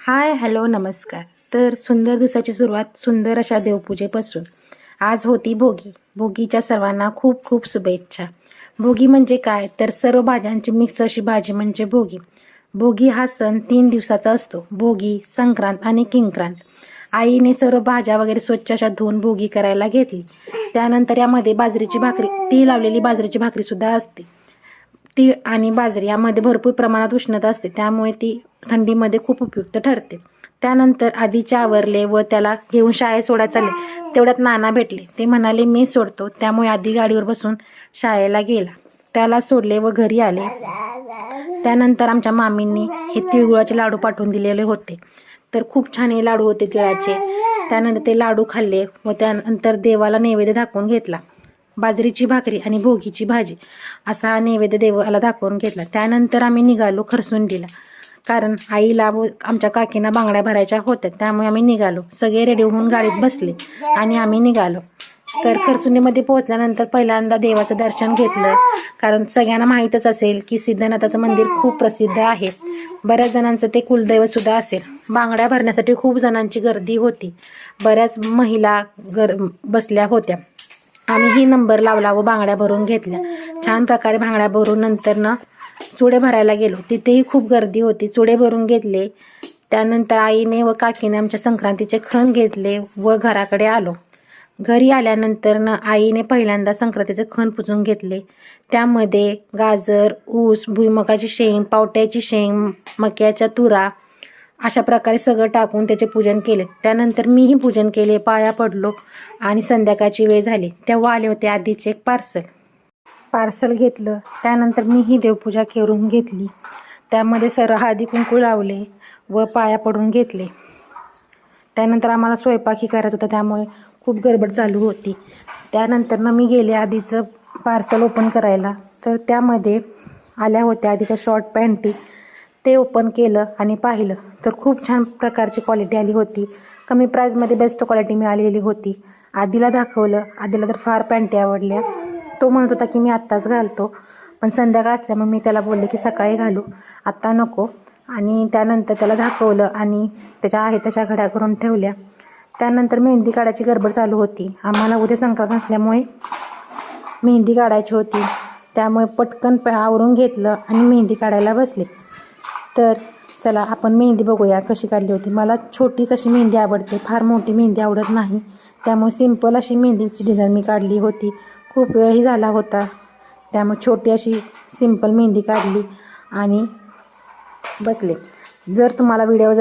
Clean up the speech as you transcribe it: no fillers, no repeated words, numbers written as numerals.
Hi hello नमस्कार. तर सुंदर दिवसाची सुरुवात सुंदर अशा देवपूजेपासून. आज होती भोगी. भोगीच्या सर्वांना खूप खूप शुभेच्छा. भोगी म्हणजे काय, तर सर्व भाज्यांची मिक्स अशी भाजी म्हणजे भोगी. भोगी हा सण 3 दिवसाचा असतो. भोगी, संक्रांत आणि किंक्रांत. आईने सर्व भाज्या वगैरे स्वच्छ अशा धुवून भोगी करायला घेतली. त्यानंतर यामध्ये बाजरीची भाकरी, तीळ लावलेली बाजरीची भाकरी सुद्धा असते. तीळ आणि बाजरी यामध्ये भरपूर प्रमाणात उष्णता असते, त्यामुळे ती थंडीमध्ये खूप उपयुक्त ठरते. त्यानंतर आधीचे आवरले व त्याला घेऊन शाळेत सोडायला चालले, तेवढ्यात नाना भेटले. ते म्हणाले मी सोडतो, त्यामुळे आधी गाडीवर बसून शाळेला गेला. त्याला सोडले व घरी आले. त्यानंतर आमच्या मामींनी हे तिळगुळाचे लाडू पाठवून दिलेले होते. तर खूप छान हे लाडू होते तिळाचे. त्यानंतर ते लाडू खाल्ले व त्यानंतर देवाला नैवेद्य दाखवून घेतला. बाजरीची भाकरी आणि भोगीची भाजी असा नैवेद्य देवाला दाखवून घेतला. त्यानंतर आम्ही निघालो खरसुंडीला, कारण आईला व आमच्या काकींना बांगड्या भरायच्या होत्या, त्यामुळे आम्ही निघालो. सगळे रेडी होऊन गाडीत बसले आणि आम्ही निघालो. तर खरसुंडीमध्ये पोहोचल्यानंतर पहिल्यांदा देवाचं दर्शन घेतलं, कारण सगळ्यांना माहीतच असेल की सिद्धनाथाचं मंदिर खूप प्रसिद्ध आहे. बऱ्याच जणांचं ते कुलदैवतसुद्धा असेल. बांगड्या भरण्यासाठी खूप जणांची गर्दी होती. बऱ्याच महिला बसल्या होत्या. आम्हीही नंबर लावला व बांगड्या भरून घेतल्या. छान प्रकारे बांगड्या भरून नंतर चुडे भरायला गेलो. तिथेही खूप गर्दी होती. चुडे भरून घेतले. त्यानंतर आईने व काकीने आमच्या संक्रांतीचे खण घेतले व घराकडे आलो. घरी आल्यानंतर आईने पहिल्यांदा संक्रांतीचे खण पुसून घेतले. त्यामध्ये गाजर, ऊस, भुईमुगाची शेंग, पावट्याची शेंग, मक्याच्या तुरा अशा प्रकारे सगळं टाकून त्याचे पूजन केले. त्यानंतर मीही पूजन केले, पाया पडलो आणि संध्याकाळची वेळ झाली तेव्हा आले होते आधीचे एक पार्सल घेतलं. त्यानंतर मीही देवपूजा करून घेतली. त्यामध्ये सर्व हळदी कुंकू लावले व पाया पडून घेतले. त्यानंतर आम्हाला स्वयंपाकही करायचा होता, त्यामुळे खूप गडबड चालू होती. त्यानंतर मी गेले आधीचं पार्सल ओपन करायला. तर त्यामध्ये आल्या होत्या आधीच्या शॉर्ट पॅन्टी. ते ओपन केलं आणि पाहिलं तर खूप छान प्रकारची क्वालिटी आली होती. कमी प्राईजमध्ये बेस्ट क्वालिटी मिळालेली होती. आधीला दाखवलं. आधीला तर फार पॅन्टी आवडल्या. तो म्हणत होता की मी आत्ताच घालतो, पण संध्याकाळ असल्यामुळे मी त्याला बोलले की सकाळी घालू, आत्ता नको. आणि त्यानंतर त्याला दाखवलं आणि त्याच्या आहे तशा घड्या करून ठेवल्या. त्यानंतर मेहंदी काढायची गडबड चालू होती. आम्हाला उद्या संक्रांत असल्यामुळे मेहंदी काढायची होती, त्यामुळे पटकन आवरून घेतलं आणि मेहंदी काढायला बसले. तर चला आपण मेहंदी बघूया कशी काढली होती. मला छोटीच अशी मेहंदी आवडते, फार मोठी मेहंदी आवडत नाही, त्यामुळे सिंपल अशी मेहंदीची डिझाईन मी काढली होती. खूप वेळही झाला होता, त्यामुळे छोटी अशी सिंपल मेहंदी काढली आणि बसले. जर तुम्हाला व्हिडिओ